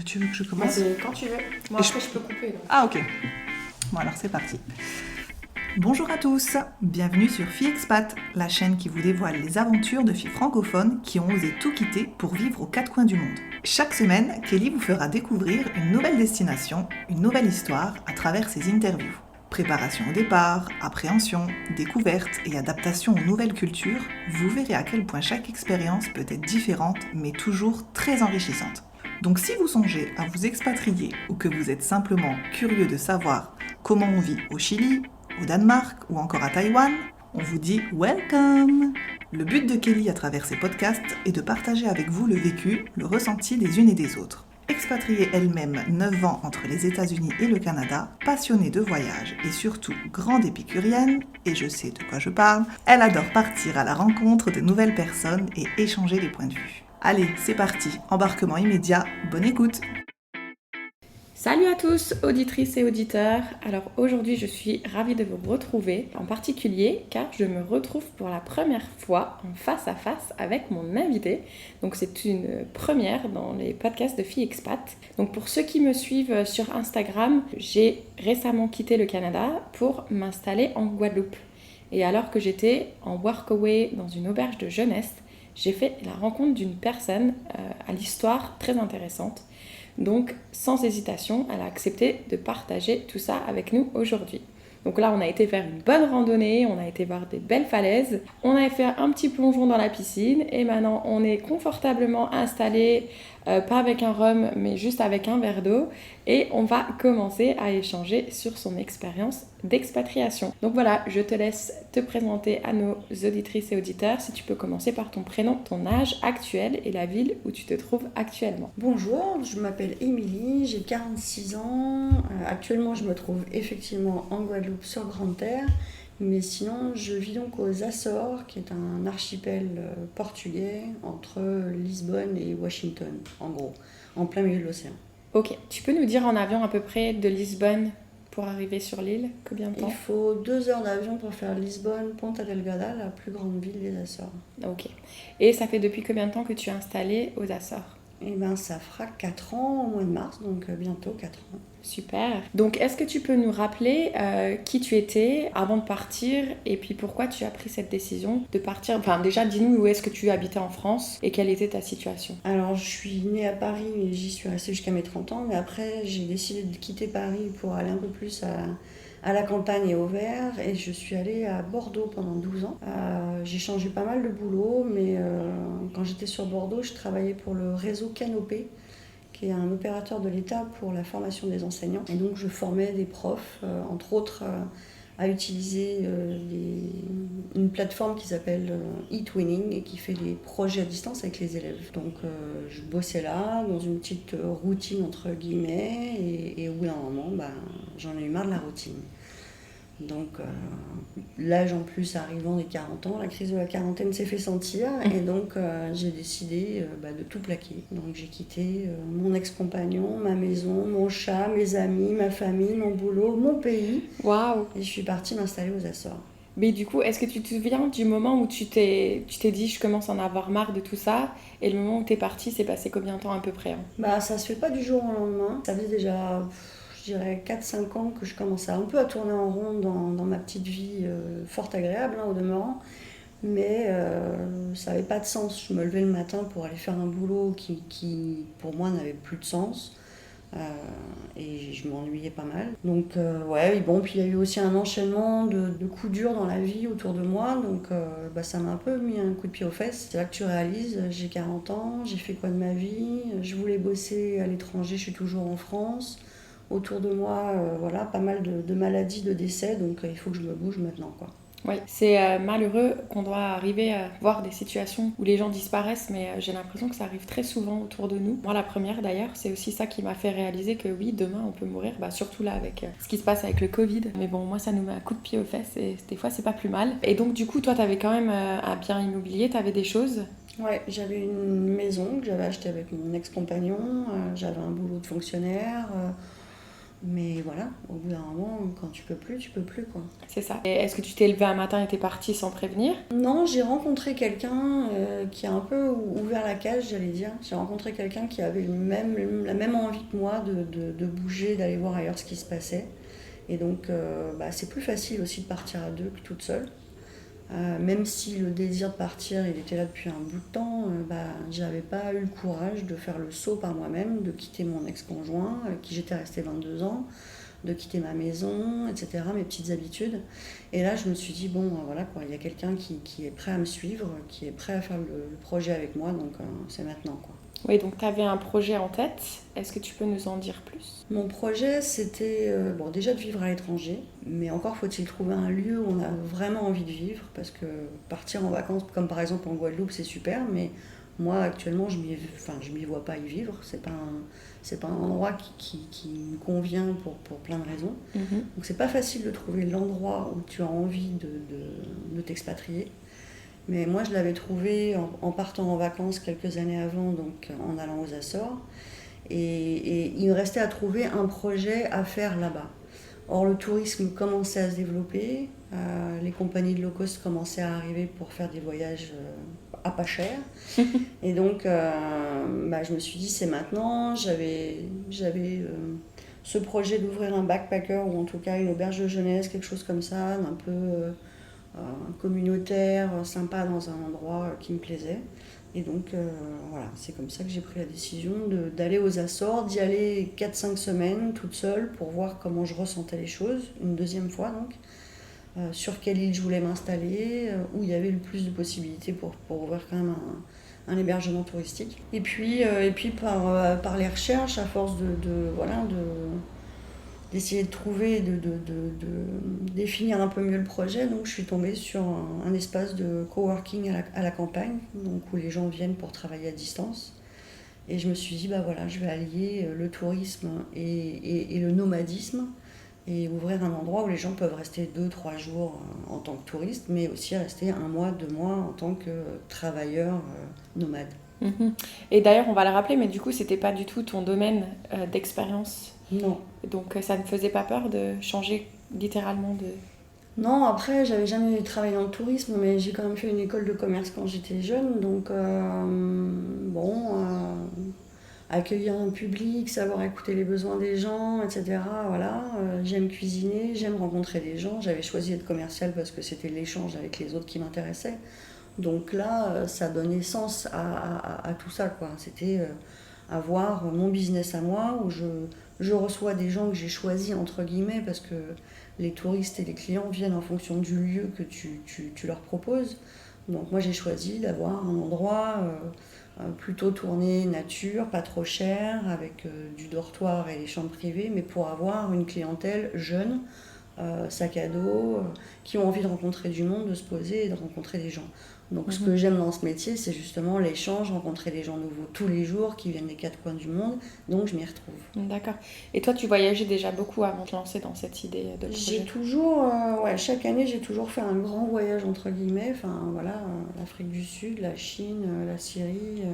tu veux que je commence ? C'est quand tu veux. Moi, après, je peux couper. Donc. Ah, ok. Bon, alors c'est parti. Bonjour à tous, bienvenue sur Filles Expat, la chaîne qui vous dévoile les aventures de filles francophones qui ont osé tout quitter pour vivre aux quatre coins du monde. Chaque semaine, Kelly vous fera découvrir une nouvelle destination, une nouvelle histoire à travers ses interviews. Préparation au départ, appréhension, découverte et adaptation aux nouvelles cultures, vous verrez à quel point chaque expérience peut être différente mais toujours très enrichissante. Donc si vous songez à vous expatrier ou que vous êtes simplement curieux de savoir comment on vit au Chili, au Danemark ou encore à Taïwan, on vous dit welcome! Le but de Kelly à travers ses podcasts est de partager avec vous le vécu, le ressenti des unes et des autres. Expatriée elle-même 9 ans entre les États-Unis et le Canada, passionnée de voyage et surtout grande épicurienne, et je sais de quoi je parle, elle adore partir à la rencontre de nouvelles personnes et échanger les points de vue. Allez, c'est parti, embarquement immédiat, bonne écoute! Salut à tous, auditrices et auditeurs. Alors aujourd'hui, je suis ravie de vous retrouver, en particulier car je me retrouve pour la première fois en face à face avec mon invité. Donc c'est une première dans les podcasts de Filles Expat. Donc pour ceux qui me suivent sur Instagram, j'ai récemment quitté le Canada pour m'installer en Guadeloupe. Et alors que j'étais en workaway dans une auberge de jeunesse, j'ai fait la rencontre d'une personne à l'histoire très intéressante. Donc, sans hésitation, elle a accepté de partager tout ça avec nous aujourd'hui. Donc là, on a été faire une bonne randonnée, on a été voir des belles falaises, on a fait un petit plongeon dans la piscine et maintenant on est confortablement installés, pas avec un rhum, mais juste avec un verre d'eau et on va commencer à échanger sur son expérience d'expatriation. Donc voilà, je te laisse te présenter à nos auditrices et auditeurs. Si tu peux commencer par ton prénom, ton âge actuel et la ville où tu te trouves actuellement. Bonjour, je m'appelle Émilie, j'ai 46 ans. Actuellement, je me trouve effectivement en Guadeloupe sur Grande Terre. Mais sinon, je vis donc aux Açores, qui est un archipel portugais entre Lisbonne et Washington, en gros, en plein milieu de l'océan. Ok, tu peux nous dire en avion à peu près de Lisbonne pour arriver sur l'île, combien de temps ? Il faut 2 heures d'avion pour faire Lisbonne-Ponta Delgada, la plus grande ville des Açores. Ok. Et ça fait depuis combien de temps que tu es installée aux Açores ? Eh bien, ça fera 4 ans au mois de mars, donc bientôt 4 ans. Super. Donc, est-ce que tu peux nous rappeler qui tu étais avant de partir et puis pourquoi tu as pris cette décision de partir ? Enfin, déjà, dis-nous où est-ce que tu habitais en France et quelle était ta situation ? Alors, je suis née à Paris et j'y suis restée jusqu'à mes 30 ans. Mais après, j'ai décidé de quitter Paris pour aller un peu plus à la campagne et au vert. Et je suis allée à Bordeaux pendant 12 ans. J'ai changé pas mal de boulot, mais quand j'étais sur Bordeaux, je travaillais pour le réseau Canopé, qui est un opérateur de l'État pour la formation des enseignants. Et donc je formais des profs, entre autres, à utiliser une plateforme qui s'appelle eTwinning et qui fait des projets à distance avec les élèves. Donc je bossais là, dans une petite routine entre guillemets, et au bout d'un moment, j'en ai eu marre de la routine. Donc l'âge en plus arrivant des 40 ans, la crise de la quarantaine s'est fait sentir et donc j'ai décidé de tout plaquer. Donc j'ai quitté mon ex-compagnon, ma maison, mon chat, mes amis, ma famille, mon boulot, mon pays. Waouh ! Et je suis partie m'installer aux Açores. Mais du coup, est-ce que tu te souviens du moment où tu t'es dit je commence à en avoir marre de tout ça et le moment où t'es partie, c'est passé combien de temps à peu près ? Ça se fait pas du jour au lendemain. Ça faisait déjà, je dirais, 4-5 ans que je commençais un peu à tourner en rond dans ma petite vie fort agréable au demeurant. Mais ça n'avait pas de sens. Je me levais le matin pour aller faire un boulot qui pour moi, n'avait plus de sens. Et je m'ennuyais pas mal. Donc puis il y a eu aussi un enchaînement de coups durs dans la vie autour de moi. Donc ça m'a un peu mis un coup de pied aux fesses. C'est là que tu réalises, j'ai 40 ans, j'ai fait quoi de ma vie ? Je voulais bosser à l'étranger, je suis toujours en France. Autour de moi, pas mal de maladies, de décès, donc il faut que je me bouge maintenant, quoi. Oui, c'est malheureux qu'on doit arriver à voir des situations où les gens disparaissent, mais j'ai l'impression que ça arrive très souvent autour de nous. Moi, la première d'ailleurs, c'est aussi ça qui m'a fait réaliser que oui, demain on peut mourir, surtout là avec ce qui se passe avec le Covid. Mais bon, moi ça nous met un coup de pied aux fesses et des fois c'est pas plus mal. Et donc du coup, toi t'avais quand même un bien immobilier, t'avais des choses ? Ouais, j'avais une maison que j'avais achetée avec mon ex-compagnon, j'avais un boulot de fonctionnaire. Mais voilà, au bout d'un moment, quand tu peux plus, quoi. C'est ça. Et est-ce que tu t'es levé un matin et t'es partie sans prévenir? Non, j'ai rencontré quelqu'un qui a un peu ouvert la cage, j'allais dire. J'ai rencontré quelqu'un qui avait la même envie que moi de bouger, d'aller voir ailleurs ce qui se passait. Et donc, c'est plus facile aussi de partir à deux que toute seule. Même si le désir de partir, il était là depuis un bout de temps, j'avais pas eu le courage de faire le saut par moi-même, de quitter mon ex-conjoint, avec qui j'étais restée 22 ans, de quitter ma maison, etc., mes petites habitudes. Et là, je me suis dit, bon, voilà, quoi, il y a quelqu'un qui est prêt à me suivre, qui est prêt à faire le projet avec moi, donc c'est maintenant, quoi. Oui, donc tu avais un projet en tête. Est-ce que tu peux nous en dire plus? Mon projet, c'était déjà de vivre à l'étranger, mais encore faut-il trouver un lieu où on a vraiment envie de vivre, parce que partir en vacances, comme par exemple en Guadeloupe, c'est super, mais moi actuellement, je m'y vois pas y vivre. C'est pas un endroit qui me convient pour plein de raisons. Donc c'est pas facile de trouver l'endroit où tu as envie de t'expatrier. Mais moi, je l'avais trouvé en partant en vacances quelques années avant, donc en allant aux Açores. Et il me restait à trouver un projet à faire là-bas. Or, le tourisme commençait à se développer, les compagnies de low cost commençaient à arriver pour faire des voyages à pas cher. Et donc, je me suis dit, c'est maintenant. J'avais ce projet d'ouvrir un backpacker, ou en tout cas une auberge de jeunesse, quelque chose comme ça, un peu communautaire, sympa, dans un endroit qui me plaisait. Et donc, voilà, c'est comme ça que j'ai pris la décision d'aller aux Açores, d'y aller 4-5 semaines toute seule pour voir comment je ressentais les choses, une deuxième fois donc, sur quelle île je voulais m'installer, où il y avait le plus de possibilités pour ouvrir quand même un hébergement touristique. Et puis par les recherches, à force d'essayer de trouver, de définir un peu mieux le projet. Donc je suis tombée sur un espace de coworking à la campagne, donc où les gens viennent pour travailler à distance. Et je me suis dit, je vais allier le tourisme et le nomadisme, et ouvrir un endroit où les gens peuvent rester 2-3 jours en tant que touristes, mais aussi rester 1 mois, 2 mois en tant que travailleurs nomades. Et d'ailleurs, on va le rappeler, mais du coup, c'était pas du tout ton domaine d'expérience. Non. Donc ça ne faisait pas peur de changer littéralement de... Non, après, j'avais jamais travaillé dans le tourisme, mais j'ai quand même fait une école de commerce quand j'étais jeune. Donc, accueillir un public, savoir écouter les besoins des gens, etc. Voilà, j'aime cuisiner, j'aime rencontrer des gens. J'avais choisi d'être commerciale parce que c'était l'échange avec les autres qui m'intéressait. Donc là, ça donnait sens à tout ça, quoi. C'était avoir mon business à moi, où je reçois des gens que j'ai choisis, entre guillemets, parce que les touristes et les clients viennent en fonction du lieu que tu leur proposes. Donc moi, j'ai choisi d'avoir un endroit plutôt tourné nature, pas trop cher, avec du dortoir et des chambres privées, mais pour avoir une clientèle jeune, sac à dos, qui ont envie de rencontrer du monde, de se poser et de rencontrer des gens. Donc ce que j'aime dans ce métier, c'est justement l'échange, rencontrer des gens nouveaux tous les jours, qui viennent des 4 coins du monde, donc je m'y retrouve. D'accord. Et toi, tu voyageais déjà beaucoup avant de te lancer dans cette idée de projet? J'ai toujours, chaque année, j'ai toujours fait un grand voyage, entre guillemets, l'Afrique du Sud, la Chine, la Syrie,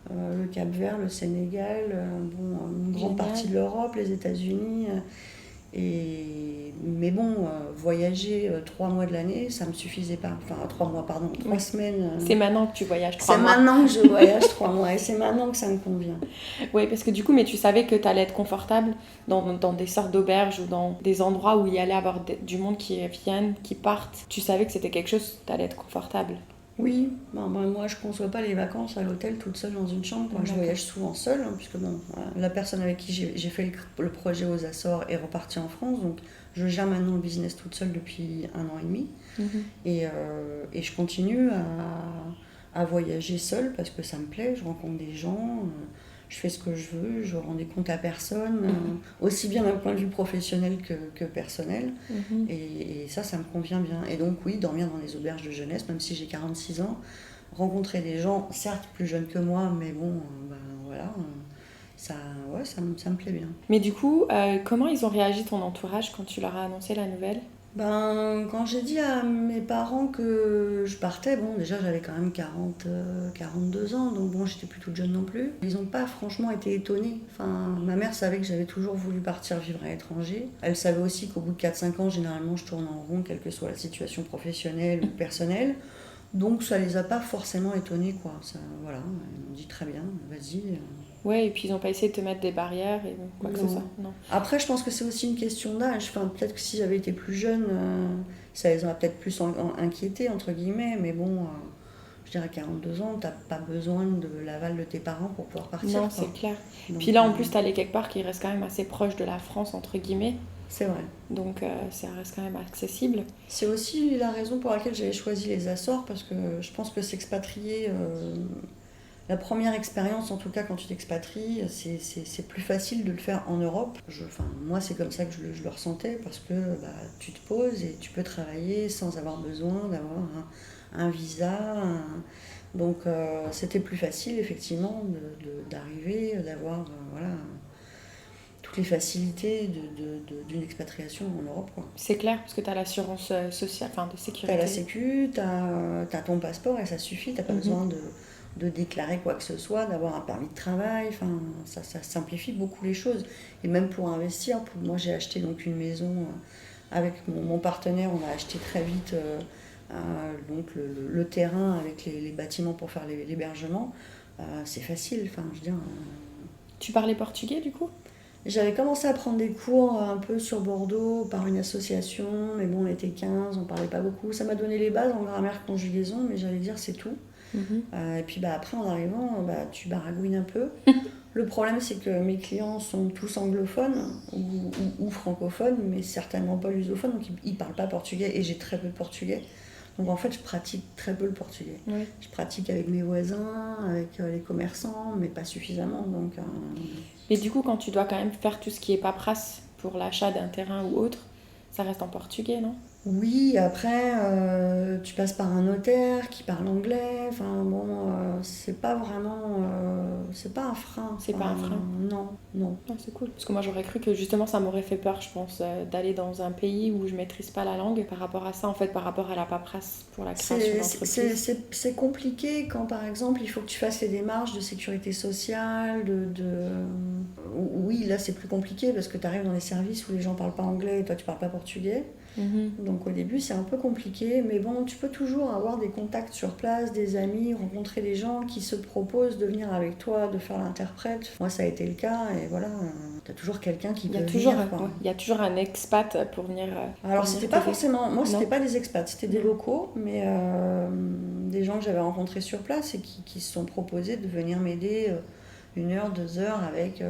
le Cap-Vert, le Sénégal, une grande partie de l'Europe, les États-Unis. Mais voyager 3 mois de l'année, ça me suffisait pas. Enfin, 3 mois, pardon, 3 semaines. C'est maintenant que tu voyages 3 mois. C'est maintenant que je voyage 3 mois et c'est maintenant que ça me convient. Oui, parce que du coup, mais tu savais que tu allais être confortable dans des sortes d'auberges ou dans des endroits où il y allait avoir du monde qui viennent, qui partent. Tu savais que c'était quelque chose, tu allais être confortable. Oui, moi je ne conçois pas les vacances à l'hôtel toute seule dans une chambre. Je voyage souvent seule, puisque la personne avec qui j'ai fait le projet aux Açores est repartie en France, donc je gère maintenant le business toute seule depuis 1 an et demi. Et je continue à voyager seule parce que ça me plaît, je rencontre des gens, je fais ce que je veux, je rends des comptes à personne, aussi bien d'un point de vue professionnel que personnel. Et ça me convient bien. Et donc oui, dormir dans les auberges de jeunesse, même si j'ai 46 ans, rencontrer des gens, certes plus jeunes que moi, mais ça me plaît bien. Mais du coup, comment ils ont réagi ton entourage quand tu leur as annoncé la nouvelle ? Quand j'ai dit à mes parents que je partais, bon, déjà j'avais quand même 42 ans, donc bon, j'étais plus toute jeune non plus. Ils n'ont pas franchement été étonnés. Enfin, ma mère savait que j'avais toujours voulu partir vivre à l'étranger. Elle savait aussi qu'au bout de 4-5 ans, généralement, je tourne en rond, quelle que soit la situation professionnelle ou personnelle. Donc ça les a pas forcément étonnés, quoi. Ça, voilà, ils m'ont dit très bien, vas-y. Ouais, et puis ils n'ont pas essayé de te mettre des barrières et quoi que ce Non. soit. Non. Après, je pense que c'est aussi une question d'âge. Enfin, peut-être que si j'avais été plus jeune, ça les aurait peut-être plus inquiétés, entre guillemets. Mais bon, je dirais 42 ans, t'as pas besoin de l'aval de tes parents pour pouvoir partir, Non, quoi. c'est clair. Donc, Puis là, en plus, t'allais quelque part qui reste quand même assez proche de la France, entre guillemets. c'est vrai. Donc ça reste quand même accessible. C'est aussi la raison pour laquelle j'avais choisi les Açores, parce que je pense que s'expatrier, la première expérience, en tout cas quand tu t'expatries, c'est plus facile de le faire en Europe. Moi, c'est comme ça que je le ressentais, parce que tu te poses et tu peux travailler sans avoir besoin d'avoir un visa. Donc c'était plus facile, effectivement, d'arriver, d'avoir voilà, toutes les facilités d'une expatriation en Europe, quoi. C'est clair, parce que t'as l'assurance sociale, enfin de sécurité. T'as la sécu, t'as ton passeport et ça suffit, t'as pas besoin de déclarer quoi que ce soit, d'avoir un permis de travail, enfin, ça simplifie beaucoup les choses. Et même pour investir, moi j'ai acheté donc une maison avec mon partenaire, on a acheté très vite donc le terrain avec les bâtiments pour faire l'hébergement. C'est facile, enfin je veux dire. Tu parlais portugais du coup? J'avais commencé à prendre des cours un peu sur Bordeaux par une association, mais bon, on était 15, on parlait pas beaucoup. Ça m'a donné les bases en grammaire conjugaison, mais j'allais dire c'est tout. Et puis après, en arrivant, tu baragouines un peu. Le problème, c'est que mes clients sont tous anglophones ou francophones, mais certainement pas lusophones, donc ils parlent pas portugais et j'ai très peu de portugais. Donc en fait, je pratique très peu le portugais. Oui. Je pratique avec mes voisins, avec les commerçants, mais pas suffisamment. Donc, Mais du coup, quand tu dois quand même faire tout ce qui est paperasse pour l'achat d'un terrain ou autre, ça reste en portugais, non? oui, après, tu passes par un notaire qui parle anglais. Enfin bon, c'est pas vraiment, c'est pas un frein. C'est pas un frein. Non, non. Non, c'est cool. Parce que moi, j'aurais cru que justement, ça m'aurait fait peur, je pense, d'aller dans un pays où je maîtrise pas la langue par rapport à ça, en fait, par rapport à la paperasse pour la création d'entreprise. C'est compliqué quand, par exemple, il faut que tu fasses les démarches de sécurité sociale, Oui, là, c'est plus compliqué parce que tu arrives dans les services où les gens parlent pas anglais et toi, tu parles pas portugais. Donc au début, c'est un peu compliqué, mais bon, tu peux toujours avoir des contacts sur place, des amis, rencontrer des gens qui se proposent de venir avec toi, de faire l'interprète. Moi, ça a été le cas, et voilà, tu as toujours quelqu'un qui peut venir, quoi. Il y a toujours un expat pour venir. Alors, c'était pas forcément. Moi, c'était Non. pas des expats, c'était des locaux, mais des gens que j'avais rencontrés sur place et qui se sont proposés de venir m'aider 1 heure, 2 heures avec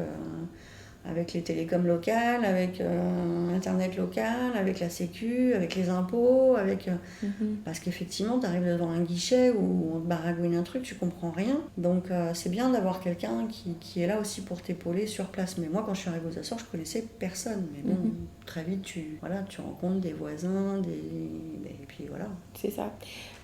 les télécoms locales, avec Internet local, avec la sécu, avec les impôts, parce qu'effectivement, tu arrives devant un guichet où on te baragouine un truc, tu comprends rien. Donc c'est bien d'avoir quelqu'un qui est là aussi pour t'épauler sur place. Mais moi, quand je suis arrivée aux Açores, je connaissais personne. Mais bon, très vite, tu rencontres des voisins, et puis voilà. C'est ça.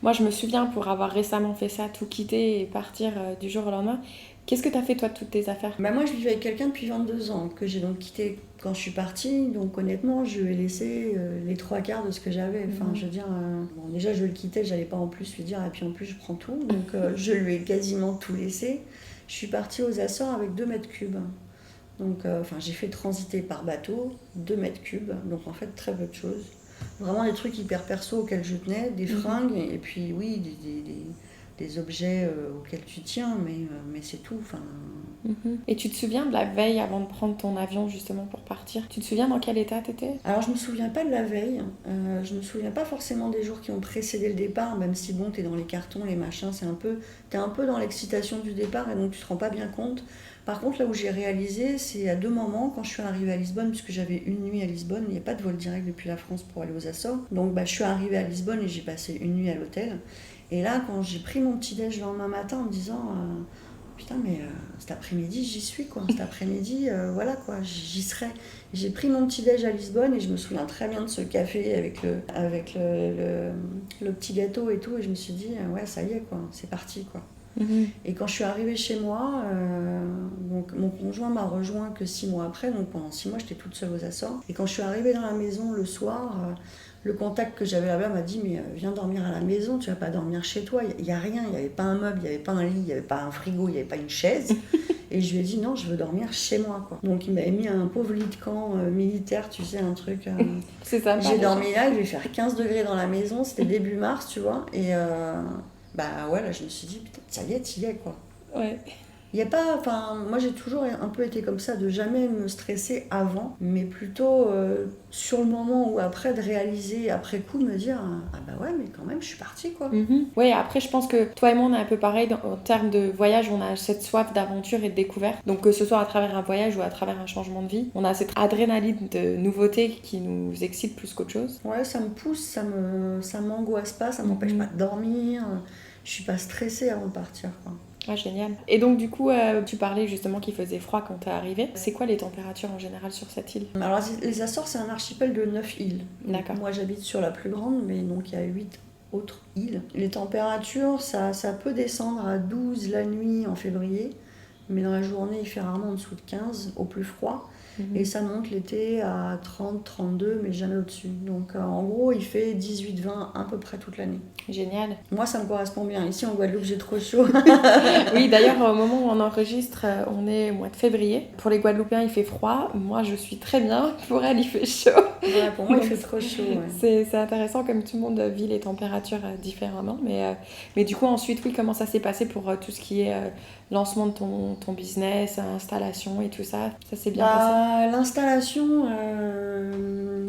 Moi, je me souviens, pour avoir récemment fait ça, tout quitter et partir du jour au lendemain, qu'est-ce que tu as fait, toi, de toutes tes affaires? Moi, je vivais avec quelqu'un depuis 22 ans, que j'ai donc quitté quand je suis partie. Donc, honnêtement, je lui ai laissé les 3/4 de ce que j'avais. Enfin, je veux dire, déjà, je le quittais, j'allais pas en plus lui dire, et puis en plus, je prends tout. Donc, je lui ai quasiment tout laissé. Je suis partie aux Açores avec 2 mètres cubes. Donc, j'ai fait transiter par bateau 2 mètres cubes. Donc, en fait, très peu de choses. Vraiment des trucs hyper perso auxquels je tenais, des fringues, et puis, oui, des objets auxquels tu tiens, mais c'est tout. Enfin... Et tu te souviens de la veille avant de prendre ton avion justement pour partir? Tu te souviens dans quel état t'étais? Alors je me souviens pas de la veille, je me souviens pas forcément des jours qui ont précédé le départ, même si bon, t'es dans les cartons, les machins, t'es un peu dans l'excitation du départ et donc tu te rends pas bien compte. Par contre, là où j'ai réalisé, c'est à 2 moments, quand je suis arrivée à Lisbonne, puisque j'avais une nuit à Lisbonne, il n'y a pas de vol direct depuis la France pour aller aux Açores. Donc je suis arrivée à Lisbonne et j'ai passé une nuit à l'hôtel. Et là, quand j'ai pris mon petit-déj le lendemain matin en me disant putain, mais cet après-midi, j'y suis, quoi. Cet après-midi, voilà, quoi, j'y serai. J'ai pris mon petit-déj à Lisbonne et je me souviens très bien de ce café avec le petit gâteau et tout. Et je me suis dit, ouais, ça y est, quoi, c'est parti, quoi. Et quand je suis arrivée chez moi, donc mon conjoint m'a rejoint que 6 mois après, donc pendant 6 mois j'étais toute seule aux Açores. Et quand je suis arrivée dans la maison le soir, le contact que j'avais là-bas m'a dit mais viens dormir à la maison, tu vas pas dormir chez toi, il n'y a rien, il n'y avait pas un meuble, il n'y avait pas un lit, il n'y avait pas un frigo, il n'y avait pas une chaise. Et je lui ai dit non, je veux dormir chez moi, quoi. Donc il m'avait mis un pauvre lit de camp militaire, tu sais, un truc. C'est sympa. J'ai dormi là, il devait faire 15 degrés dans la maison, c'était début mars, tu vois. Et ouais, là je me suis dit putain, ça y est, t'y es, quoi. Ouais. Il y a pas, enfin, moi j'ai toujours un peu été comme ça, de jamais me stresser avant, mais plutôt sur le moment ou après, de réaliser après coup, me dire ah bah ouais, mais quand même je suis partie, quoi. Oui, après je pense que toi et moi on est un peu pareil en termes de voyage, on a cette soif d'aventure et de découverte. Donc que ce soit à travers un voyage ou à travers un changement de vie, on a cette adrénaline de nouveauté qui nous excite plus qu'autre chose. Ouais, ça me pousse, ça m'angoisse pas, ça m'empêche pas de dormir, je suis pas stressée avant de partir, quoi. Ah, génial. Et donc du coup, tu parlais justement qu'il faisait froid quand t'es arrivée. C'est quoi les températures en général sur cette île? Alors les Açores, c'est un archipel de 9 îles. D'accord. Moi j'habite sur la plus grande, mais donc il y a 8 autres îles. Les températures, ça peut descendre à 12 la nuit en février, mais dans la journée il fait rarement en dessous de 15 au plus froid. Et ça monte l'été à 30, 32, mais jamais au-dessus. Donc en gros, il fait 18, 20 à peu près toute l'année. Génial. Moi, ça me correspond bien. Ici, en Guadeloupe, j'ai trop chaud. Oui, d'ailleurs, au moment où on enregistre, on est au mois de février. Pour les Guadeloupéens, il fait froid. Moi, je suis très bien. Pour elle, il fait chaud. Ouais, pour moi, il fait trop chaud. Ouais. C'est intéressant comme tout le monde vit les températures différemment. Mais du coup, ensuite, oui, comment ça s'est passé pour tout ce qui est lancement de ton business, installation et tout ça? Ça s'est bien passé? L'installation,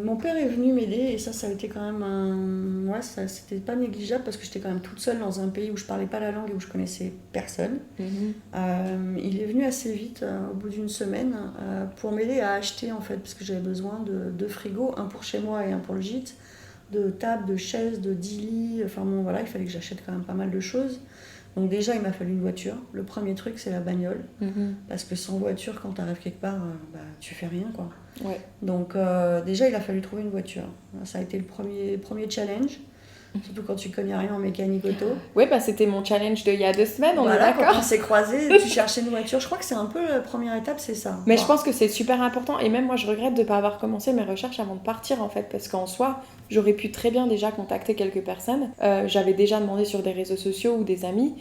mon père est venu m'aider et ça a été quand même ouais, ça c'était pas négligeable parce que j'étais quand même toute seule dans un pays où je parlais pas la langue et où je connaissais personne. Il est venu assez vite, au bout d'une semaine, pour m'aider à acheter en fait, parce que j'avais besoin de 2 frigos, un pour chez moi et un pour le gîte, de tables, de chaises, de 10 lits, enfin bon voilà, il fallait que j'achète quand même pas mal de choses. Donc déjà, il m'a fallu une voiture. Le premier truc, c'est la bagnole. Parce que sans voiture, quand tu arrives quelque part, tu fais rien, quoi. Ouais. Donc déjà, il a fallu trouver une voiture. Ça a été le premier challenge. Surtout quand tu connais rien en mécanique auto. Oui, c'était mon challenge d'il y a 2 semaines, on est Voilà, d'accord. quand on s'est croisés, tu cherchais une voiture. Je crois que c'est un peu la première étape, c'est ça. Mais je pense que c'est super important. Et même moi, je regrette de ne pas avoir commencé mes recherches avant de partir, en fait. Parce qu'en soi, j'aurais pu très bien déjà contacter quelques personnes. J'avais déjà demandé sur des réseaux sociaux ou des amis.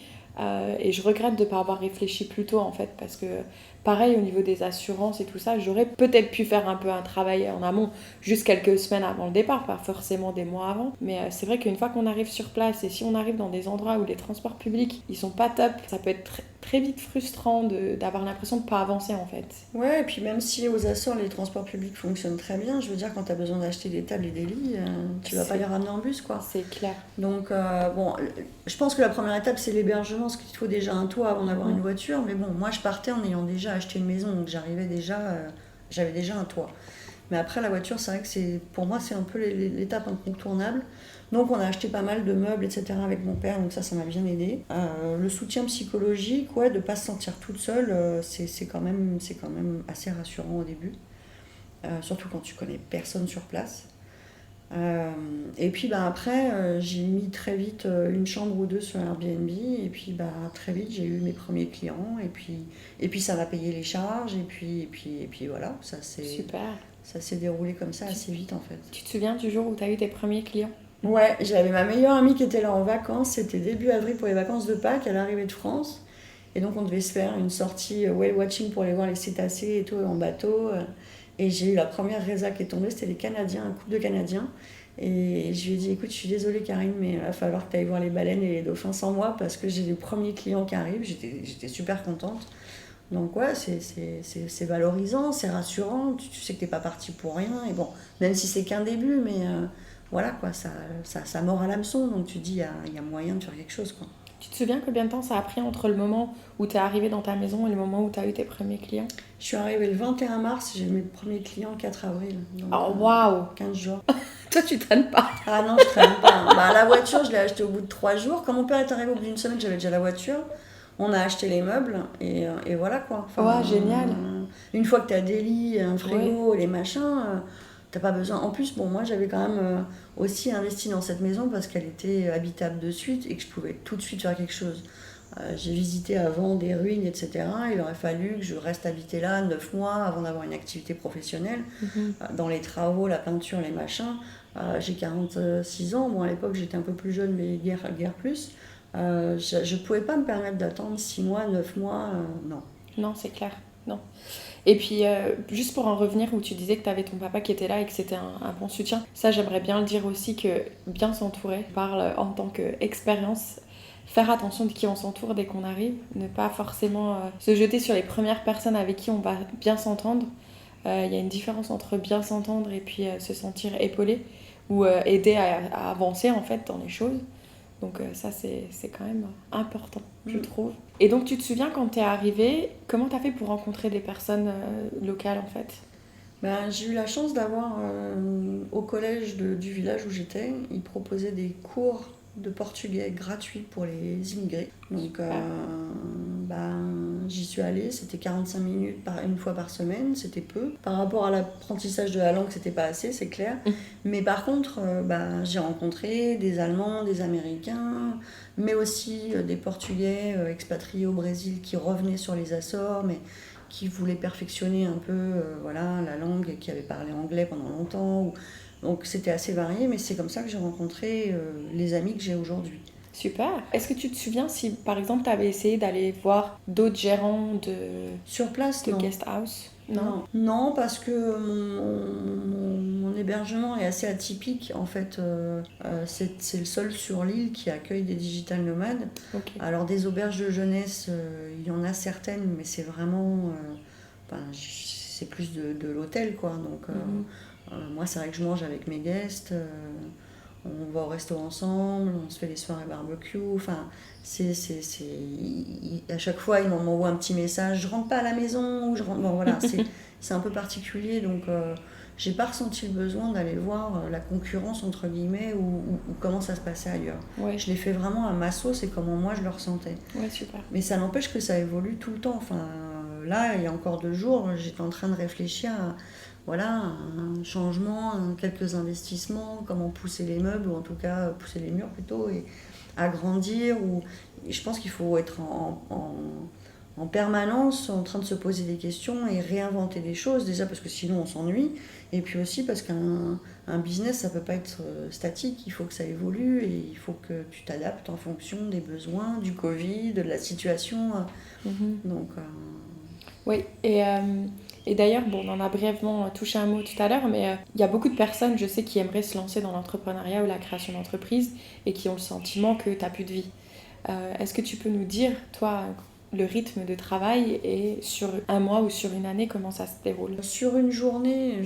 Et je regrette de ne pas avoir réfléchi plus tôt, en fait. Parce que, pareil, au niveau des assurances et tout ça, j'aurais peut-être pu faire un peu un travail en amont, juste quelques semaines avant le départ, pas forcément des mois avant. Mais c'est vrai qu'une fois qu'on arrive sur place, et si on arrive dans des endroits où les transports publics, ils sont pas top, ça peut être très vite frustrant d'avoir l'impression de pas avancer, en fait. Ouais, et puis même si aux Açores, les transports publics fonctionnent très bien, je veux dire, quand tu as besoin d'acheter des tables et des lits, tu vas pas les ramener en bus, quoi. C'est clair. Donc, bon, je pense que la première étape, c'est l'hébergement, parce qu'il faut déjà un toit avant d'avoir une voiture. Mais bon, moi, je partais en ayant déjà acheté une maison, donc j'avais déjà un toit. Mais après, la voiture, c'est vrai que pour moi, c'est un peu l'étape incontournable. Donc, on a acheté pas mal de meubles, etc. avec mon père, donc ça m'a bien aidé. Le soutien psychologique, ouais, de ne pas se sentir toute seule, c'est quand même assez rassurant au début. Surtout quand tu connais personne sur place. Et puis après, j'ai mis très vite une chambre ou 2 sur Airbnb, et puis très vite j'ai eu mes premiers clients, et puis ça m'a payé les charges, et puis voilà, ça s'est déroulé comme ça assez vite en fait. Tu te souviens du jour où tu as eu tes premiers clients? Ouais, j'avais ma meilleure amie qui était là en vacances, c'était début avril pour les vacances de Pâques, elle arrivait de France, et donc on devait se faire une sortie whale watching pour aller voir les cétacés et tout en bateau. Et j'ai eu la première résa qui est tombée, c'était les Canadiens, un couple de Canadiens. Et je lui ai dit, écoute, je suis désolée Karine, mais il va falloir que tu ailles voir les baleines et les dauphins sans moi parce que j'ai les premiers clients qui arrivent, j'étais super contente. Donc ouais, c'est valorisant, c'est rassurant, tu sais que t'es pas parti pour rien. Et bon, même si c'est qu'un début, mais voilà quoi, ça mord à l'hameçon, donc tu te dis, il y a moyen de faire quelque chose, quoi. Tu te souviens combien de temps ça a pris entre le moment où tu es arrivée dans ta maison et le moment où tu as eu tes premiers clients? Je suis arrivée le 21 mars, j'ai eu mes premiers clients le 4 avril. Donc, oh waouh! 15 jours. Toi, tu traînes pas? Ah non, je traîne pas. La voiture, je l'ai achetée au bout de 3 jours. Quand mon père est arrivé au bout d'une semaine, j'avais déjà la voiture. On a acheté les meubles et voilà quoi. Enfin, génial. Une fois que tu as des lits, un frigo, les machins, t'as pas besoin. En plus, bon, moi j'avais quand même aussi investi dans cette maison parce qu'elle était habitable de suite et que je pouvais tout de suite faire quelque chose. J'ai visité avant des ruines, etc. Il aurait fallu que je reste habiter là 9 mois avant d'avoir une activité professionnelle. Dans les travaux, la peinture, les machins. J'ai 46 ans, moi à l'époque j'étais un peu plus jeune, mais guère plus. Je ne pouvais pas me permettre d'attendre 6 mois, 9 mois, non. Non, c'est clair. Non. Et puis, juste pour en revenir où tu disais que tu avais ton papa qui était là et que c'était un bon soutien, ça j'aimerais bien le dire aussi que bien s'entourer, je parle en tant qu'expérience, faire attention de qui on s'entoure dès qu'on arrive, ne pas forcément se jeter sur les premières personnes avec qui on va bien s'entendre. Il y a une différence entre bien s'entendre et puis se sentir épaulé ou aider à avancer en fait dans les choses. Donc ça, c'est quand même important, je trouve. Et donc, tu te souviens, quand t'es arrivée, comment t'as fait pour rencontrer des personnes locales, en fait? J'ai eu la chance d'avoir, au collège du village où j'étais, ils proposaient des cours de portugais gratuits pour les immigrés. Donc j'y suis allée, c'était 45 minutes une fois par semaine, c'était peu. Par rapport à l'apprentissage de la langue, c'était pas assez, c'est clair. Mais par contre, j'ai rencontré des Allemands, des Américains, mais aussi des Portugais expatriés au Brésil qui revenaient sur les Açores, mais qui voulaient perfectionner un peu la langue, qui avaient parlé anglais pendant longtemps. Donc c'était assez varié, mais c'est comme ça que j'ai rencontré les amis que j'ai aujourd'hui. Super. Est-ce que tu te souviens si, par exemple, tu avais essayé d'aller voir d'autres gérants Sur place, de non. guest house? Non, parce que mon hébergement est assez atypique. En fait, c'est le seul sur l'île qui accueille des digital nomades. Okay. Alors des auberges de jeunesse, il y en a certaines, mais c'est vraiment... c'est plus de l'hôtel, quoi. Donc moi, c'est vrai que je mange avec mes guests. On va au resto ensemble, on se fait les soirées barbecue. Enfin, à chaque fois, ils m'envoient un petit message. Je rentre pas à la maison. Bon, voilà, c'est un peu particulier. Donc, j'ai pas ressenti le besoin d'aller voir la concurrence, entre guillemets, ou comment ça se passait ailleurs. Ouais. Je l'ai fait vraiment à ma sauce et comment moi je le ressentais. Ouais, super. Mais ça n'empêche que ça évolue tout le temps. Enfin, là, il y a encore 2 jours, j'étais en train de réfléchir à un changement, quelques investissements, comment pousser les meubles, ou en tout cas pousser les murs plutôt, et agrandir. Je pense qu'il faut être en permanence en train de se poser des questions et réinventer des choses, déjà parce que sinon on s'ennuie, et puis aussi parce qu'un business, ça ne peut pas être statique, il faut que ça évolue, et il faut que tu t'adaptes en fonction des besoins, du Covid, de la situation. Donc, oui, et d'ailleurs, on en a brièvement touché un mot tout à l'heure, mais il y a beaucoup de personnes, je sais, qui aimeraient se lancer dans l'entrepreneuriat ou la création d'entreprise et qui ont le sentiment que tu n'as plus de vie. Est-ce que tu peux nous dire, toi, le rythme de travail et sur un mois ou sur une année, comment ça se déroule? Sur une journée,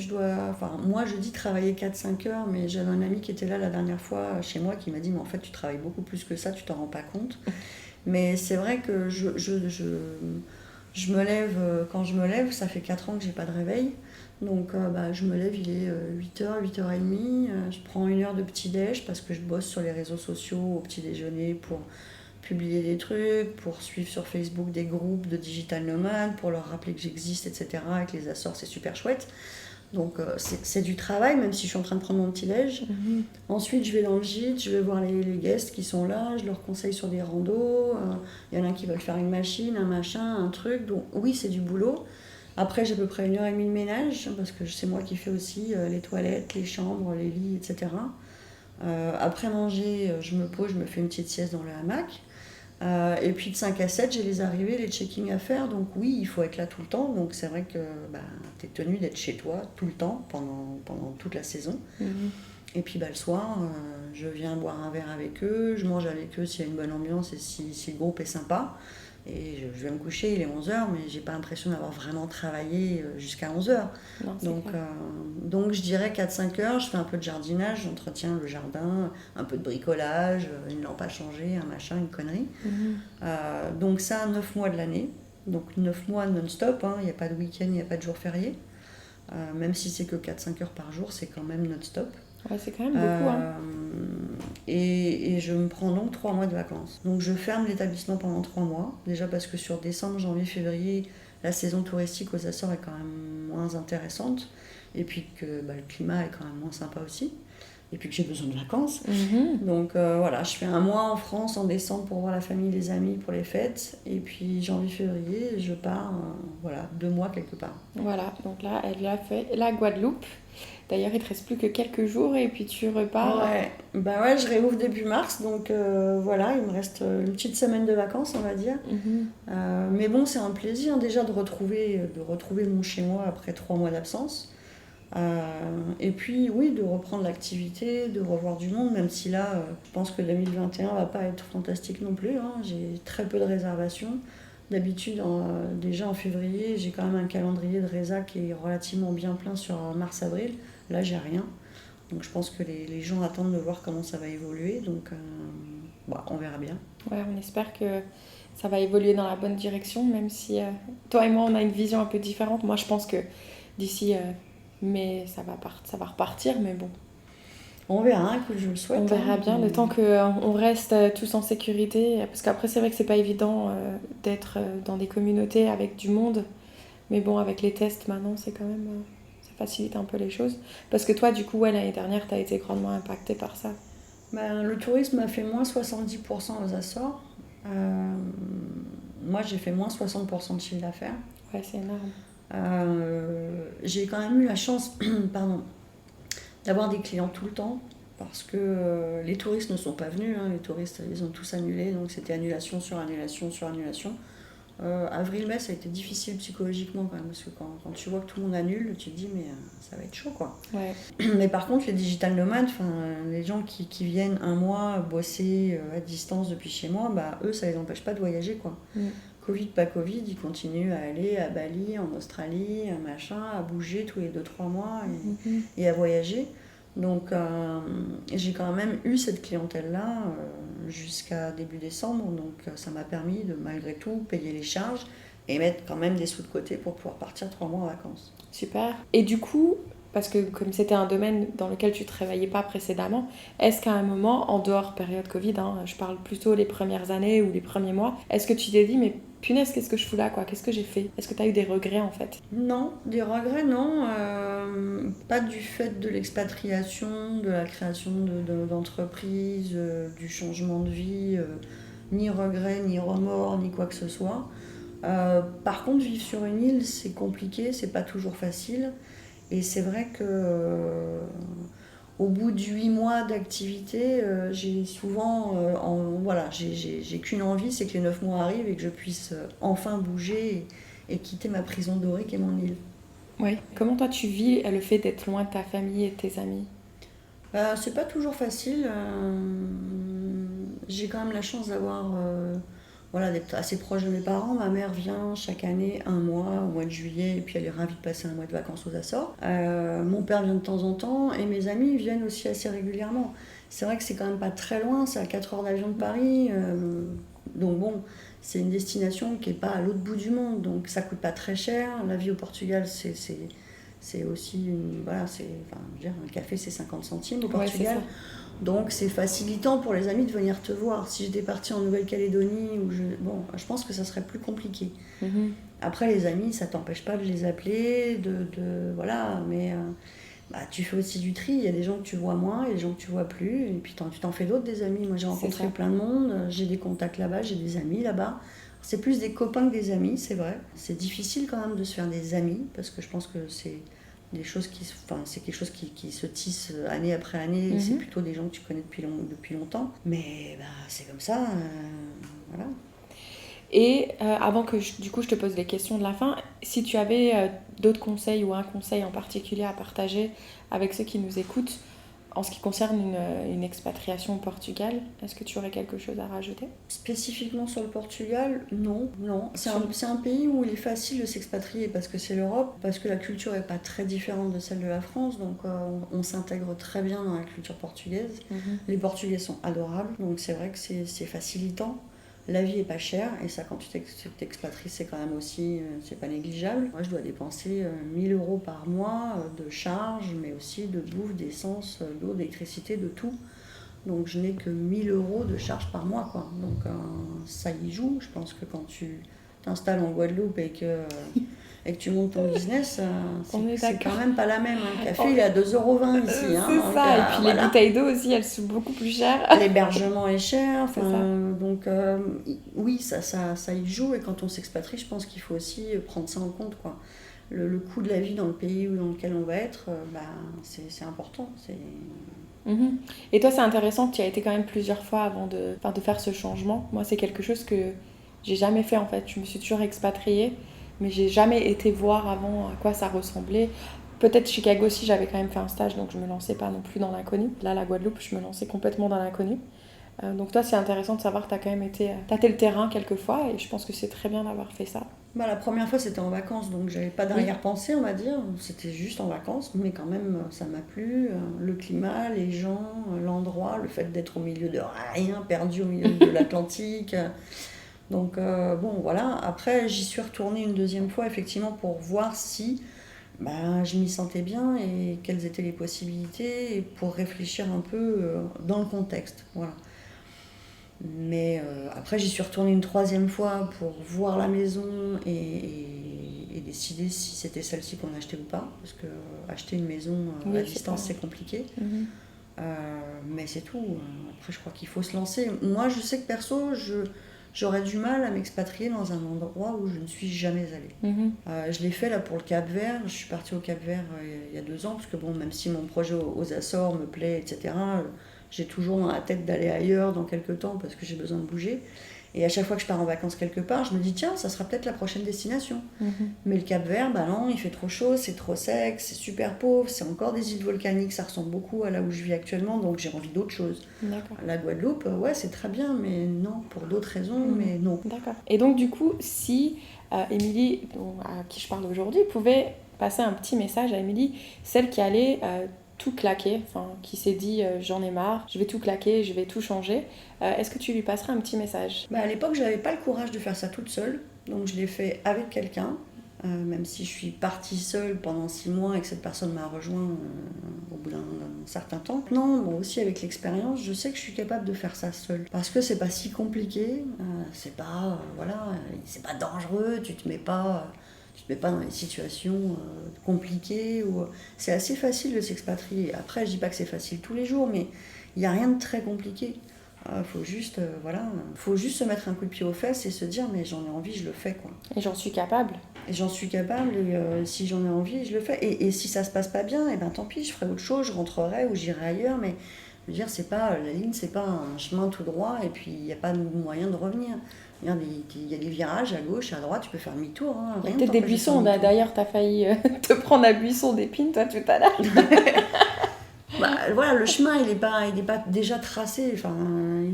moi je dis travailler 4-5 heures, mais j'avais un ami qui était là la dernière fois chez moi qui m'a dit, mais en fait tu travailles beaucoup plus que ça, tu t'en rends pas compte. Mais c'est vrai que je me lève, quand je me lève, ça fait 4 ans que j'ai pas de réveil. Donc je me lève, il est 8h, 8h30. Je prends 1 heure de petit-déj parce que je bosse sur les réseaux sociaux au petit déjeuner pour publier des trucs, pour suivre sur Facebook des groupes de digital nomades, pour leur rappeler que j'existe, etc. Avec les Açores, c'est super chouette. Donc c'est du travail, même si je suis en train de prendre mon petit-déj. Ensuite, je vais dans le gîte, je vais voir les guests qui sont là, je leur conseille sur des randos. Il y en a qui veulent faire une machine, un machin, un truc. Donc oui, c'est du boulot. Après, j'ai à peu près 1h30 de ménage, parce que c'est moi qui fais aussi les toilettes, les chambres, les lits, etc. Après manger, je me pose, je me fais une petite sieste dans le hamac. Et puis de 5 à 7, j'ai les arrivées, les check-ins à faire. Donc oui, il faut être là tout le temps. Donc c'est vrai que tu es tenu d'être chez toi tout le temps, pendant toute la saison. Et puis le soir, je viens boire un verre avec eux, je mange avec eux s'il y a une bonne ambiance et si le groupe est sympa. Et je vais me coucher, il est 11h, mais j'ai pas l'impression d'avoir vraiment travaillé jusqu'à 11h. Donc je dirais 4-5 heures, je fais un peu de jardinage, j'entretiens le jardin, un peu de bricolage, une lampe à changer, un machin, une connerie. Donc ça, 9 mois de l'année. Donc 9 mois non-stop, il n'y a pas de week-end, il n'y a pas de jour férié. Même si c'est que 4-5 heures par jour, c'est quand même non-stop. Ouais, c'est quand même beaucoup. Et je me prends donc 3 mois de vacances. Donc je ferme l'établissement pendant 3 mois. Déjà parce que sur décembre, janvier, février, la saison touristique aux Açores est quand même moins intéressante. Et puis que le climat est quand même moins sympa aussi. et puis que j'ai besoin de vacances. Mhm. Donc voilà, je fais un mois en France en décembre pour voir la famille, les amis, pour les fêtes. Et puis janvier-février, je pars, 2 mois quelque part. Voilà, donc là, elle a fait la Guadeloupe. D'ailleurs, il te reste plus que quelques jours et puis tu repars. Ouais, bah ouais, je réouvre début mars, donc voilà, il me reste une petite semaine de vacances, on va dire. Mhm. Mais bon, c'est un plaisir déjà de retrouver mon chez-moi après 3 mois d'absence. Et puis oui, de reprendre l'activité, de revoir du monde, même si là, je pense que 2021 va pas être fantastique non plus, hein. J'ai très peu de réservations. D'habitude, déjà en février, j'ai quand même un calendrier de résa qui est relativement bien plein sur mars-avril. Là, j'ai rien. Donc je pense que les gens attendent de voir comment ça va évoluer. Donc on verra bien. Ouais, on espère que ça va évoluer dans la bonne direction, même si toi et moi, on a une vision un peu différente. Moi, je pense que d'ici mai, ça va repartir, mais bon, On verra, écoute, je le souhaite. on verra bien le temps qu'on reste tous en sécurité. Parce qu'après, c'est vrai que c'est pas évident d'être dans des communautés avec du monde. Mais bon, avec les tests maintenant, c'est quand même, ça facilite un peu les choses. Parce que toi, du coup, ouais, l'année dernière, tu as été grandement impactée par ça. Le tourisme a fait moins 70% aux Açores. Moi, j'ai fait moins 60% de chiffre d'affaires. Ouais, c'est énorme. J'ai quand même eu la chance pardon, d'avoir des clients tout le temps parce que les touristes ne sont pas venus, hein. Les touristes, ils ont tous annulé, donc c'était annulation sur annulation sur annulation. Avril-mai, ça a été difficile psychologiquement quand même, parce que quand tu vois que tout le monde annule, tu te dis mais ça va être chaud quoi. Ouais. Mais par contre, les digital nomades, les gens qui viennent un mois bosser à distance depuis chez moi, eux, ça les empêche pas de voyager quoi. Mm. Covid, pas Covid, ils continuent à aller à Bali, en Australie, à bouger tous les 2-3 mois Mhm. et à voyager. Donc j'ai quand même eu cette clientèle-là jusqu'à début décembre, donc ça m'a permis de malgré tout payer les charges et mettre quand même des sous de côté pour pouvoir partir 3 mois en vacances. Super. Et du coup, parce que comme c'était un domaine dans lequel tu ne travaillais pas précédemment, est-ce qu'à un moment, en dehors période Covid, hein, je parle plutôt les premières années ou les premiers mois, est-ce que tu t'es dit, mais punaise, qu'est-ce que je fous là, quoi? Qu'est-ce que j'ai fait? Est-ce que tu as eu des regrets en fait? Non, des regrets, non. Pas du fait de l'expatriation, de la création d'entreprises, du changement de vie, ni regrets, ni remords, ni quoi que ce soit. Par contre, vivre sur une île, c'est compliqué, c'est pas toujours facile. Et c'est vrai que au bout de 8 mois d'activité, j'ai souvent, j'ai qu'une envie, c'est que les 9 mois arrivent et que je puisse enfin bouger et quitter ma prison dorée qui est mon île. Oui. Comment toi tu vis le fait d'être loin de ta famille et de tes amis? C'est pas toujours facile. J'ai quand même la chance d'être assez proche de mes parents. Ma mère vient chaque année un mois, au mois de juillet, et puis elle est ravie de passer un mois de vacances aux Açores. Mon père vient de temps en temps, et mes amis viennent aussi assez régulièrement. C'est vrai que c'est quand même pas très loin, c'est à 4 heures d'avion de Paris. Donc bon, c'est une destination qui n'est pas à l'autre bout du monde, donc ça coûte pas très cher. La vie au Portugal, c'est aussi un café c'est 50 centimes au Portugal. Ouais, Donc c'est facilitant pour les amis de venir te voir. Si j'étais partie en Nouvelle-Calédonie, je pense que ça serait plus compliqué. Mhm. Après les amis, ça t'empêche pas de les appeler, mais tu fais aussi du tri. Il y a des gens que tu vois moins, il y a des gens que tu vois plus, et puis tu t'en fais d'autres des amis. Moi j'ai rencontré plein de monde, j'ai des contacts là-bas, j'ai des amis là-bas. C'est plus des copains que des amis, c'est vrai. C'est difficile quand même de se faire des amis, parce que je pense que c'est quelque chose qui se tisse année après année, et c'est plutôt des gens que tu connais depuis longtemps. Mais c'est comme ça, voilà. Et avant que je te pose les questions de la fin, si tu avais d'autres conseils ou un conseil en particulier à partager avec ceux qui nous écoutent en ce qui concerne une expatriation au Portugal, est-ce que tu aurais quelque chose à rajouter? Spécifiquement sur le Portugal, non. C'est un pays où il est facile de s'expatrier parce que c'est l'Europe, parce que la culture n'est pas très différente de celle de la France, donc on s'intègre très bien dans la culture portugaise. Les Portugais sont adorables, donc c'est vrai que c'est facilitant. La vie est pas chère, et ça, quand tu t'expatries, c'est quand même aussi, c'est pas négligeable. Moi, je dois dépenser 1 000 € par mois de charges, mais aussi de bouffe, d'essence, d'eau, d'électricité, de tout. Donc, je n'ai que 1 000 € de charges par mois, quoi. Donc, ça y joue. Je pense que quand tu t'installes en Guadeloupe et que tu montes ton business, c'est quand même pas la même. Le café, il est à 2,20 € ici. C'est Donc, ça, et puis les bouteilles d'eau aussi, elles sont beaucoup plus chères. L'hébergement est cher. Donc, oui, ça y joue. Et quand on s'expatrie, je pense qu'il faut aussi prendre ça en compte, quoi. Le coût de la vie dans le pays dans lequel on va être, c'est important. Et toi, c'est intéressant que tu as été quand même plusieurs fois avant de faire ce changement. Moi, c'est quelque chose que j'ai jamais fait en fait. Je me suis toujours expatriée, mais j'ai jamais été voir avant à quoi ça ressemblait. Peut-être Chicago aussi, j'avais quand même fait un stage, donc je me lançais pas non plus dans l'inconnu. Là, la Guadeloupe, je me lançais complètement dans l'inconnu. Donc toi, c'est intéressant de savoir que tu as quand même tâté le terrain quelques fois, et je pense que c'est très bien d'avoir fait ça. La première fois, c'était en vacances, donc j'avais pas d'arrière-pensée, on va dire. C'était juste en vacances, mais quand même, ça m'a plu. Le climat, les gens, l'endroit, le fait d'être au milieu de rien, perdu au milieu de l'Atlantique. Donc, voilà. Après, j'y suis retournée une deuxième fois, effectivement, pour voir si je m'y sentais bien et quelles étaient les possibilités, et pour réfléchir un peu dans le contexte. Voilà. Mais après, j'y suis retournée une troisième fois pour voir la maison et décider si c'était celle-ci qu'on achetait ou pas. Parce que acheter une maison à distance, c'est compliqué. Mais c'est tout. Après, je crois qu'il faut se lancer. Moi, je sais que perso, j'aurais du mal à m'expatrier dans un endroit où je ne suis jamais allée. Je l'ai fait là pour le Cap-Vert. Je suis partie au Cap-Vert il y a 2 ans. Parce que même si mon projet aux Açores me plaît, etc., j'ai toujours dans la tête d'aller ailleurs dans quelques temps parce que j'ai besoin de bouger. Et à chaque fois que je pars en vacances quelque part, je me dis tiens, ça sera peut-être la prochaine destination. Mais le Cap-Vert, non, il fait trop chaud, c'est trop sec, c'est super pauvre, c'est encore des îles volcaniques, ça ressemble beaucoup à là où je vis actuellement, donc j'ai envie d'autre chose. D'accord. La Guadeloupe, c'est très bien, mais non, pour d'autres raisons, mais non. D'accord. Et donc du coup, si Émilie, à qui je parle aujourd'hui, pouvait passer un petit message à Émilie, celle qui allait tout claquer, qui s'est dit j'en ai marre, je vais tout claquer, je vais tout changer, est-ce que tu lui passerais un petit message ? À l'époque, je n'avais pas le courage de faire ça toute seule, donc je l'ai fait avec quelqu'un, même si je suis partie seule pendant 6 mois et que cette personne m'a rejoint au bout d'un certain temps. Non, moi aussi avec l'expérience, je sais que je suis capable de faire ça seule, parce que c'est pas si compliqué, c'est pas c'est pas dangereux, tu te mets pas dans des situations compliquées. C'est assez facile de s'expatrier. Après, je dis pas que c'est facile tous les jours, mais il n'y a rien de très compliqué. Faut juste se mettre un coup de pied aux fesses et se dire mais j'en ai envie, je le fais, quoi. Et j'en suis capable. Et si j'en ai envie, je le fais. Et si ça se passe pas bien, tant pis, je ferai autre chose, je rentrerai ou j'irai ailleurs, mais je veux dire, la ligne, c'est pas un chemin tout droit et puis il n'y a pas de moyen de revenir. Il y a des virages à gauche, à droite, tu peux faire demi-tour. Il y a peut-être des buissons. D'ailleurs, tu as failli te prendre un buisson d'épines, toi, tout à l'heure. Le chemin, il est pas déjà tracé.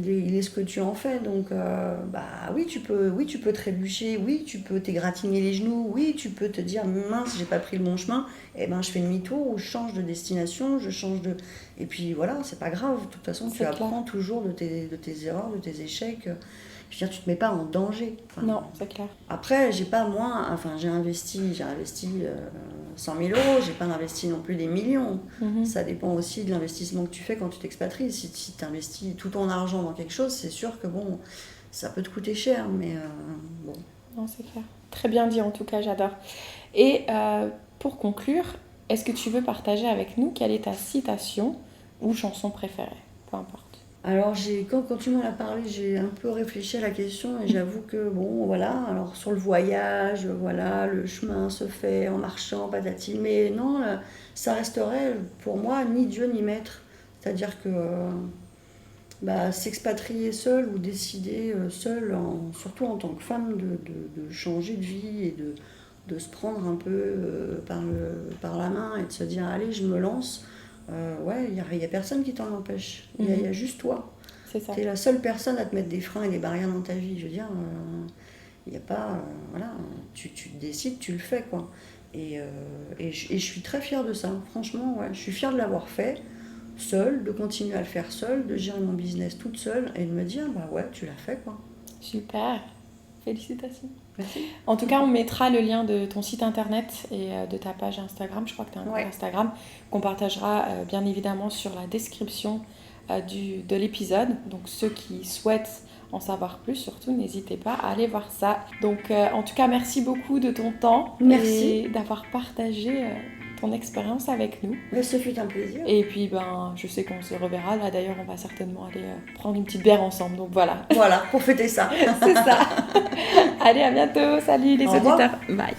Il est ce que tu en fais. Donc, oui, tu peux trébucher. Oui, tu peux t'égratigner les genoux. Oui, tu peux te dire mince, j'ai pas pris le bon chemin. Je fais demi-tour ou je change de destination. Et puis voilà, c'est pas grave. De toute façon, tu apprends toujours de tes erreurs, de tes échecs. Je veux dire, tu te mets pas en danger. Non, c'est clair. Après, j'ai investi 100 000 €, j'ai pas investi non plus des millions. Ça dépend aussi de l'investissement que tu fais quand tu t'expatries. Si tu investis tout ton argent dans quelque chose, c'est sûr que ça peut te coûter cher, mais bon. Non, c'est clair. Très bien dit, en tout cas, j'adore. Et pour conclure, est-ce que tu veux partager avec nous quelle est ta citation ou chanson préférée ? Peu importe. Alors, quand tu m'en as parlé, j'ai un peu réfléchi à la question et j'avoue que, alors sur le voyage, le chemin se fait en marchant, patati, mais non, ça resterait pour moi ni Dieu ni maître. C'est-à-dire que s'expatrier seul ou décider seul, surtout en tant que femme, de changer de vie et de se prendre un peu par la main et de se dire allez, je me lance. Il n'y a personne qui t'en empêche. Il y a juste toi. C'est ça. Tu es la seule personne à te mettre des freins et des barrières dans ta vie. Je veux dire, il n'y a pas. Tu décides, tu le fais, quoi. Et je suis très fière de ça. Franchement, je suis fière de l'avoir fait seule, de continuer à le faire seule, de gérer mon business toute seule et de me dire, tu l'as fait, quoi. Super. Félicitations. Merci. En tout cas, on mettra le lien de ton site internet et de ta page Instagram. Je crois que tu as un compte Instagram qu'on partagera bien évidemment sur la description de l'épisode. Donc ceux qui souhaitent en savoir plus, surtout n'hésitez pas à aller voir ça. Donc en tout cas, merci beaucoup de ton temps. Merci. Et d'avoir partagé ton expérience avec nous. Ce fut un plaisir. Et puis je sais qu'on se reverra. Là d'ailleurs, on va certainement aller prendre une petite bière ensemble. Donc voilà. Voilà, pour fêter ça. C'est ça. Allez, à bientôt. Salut les Au revoir. auditeurs. Bye.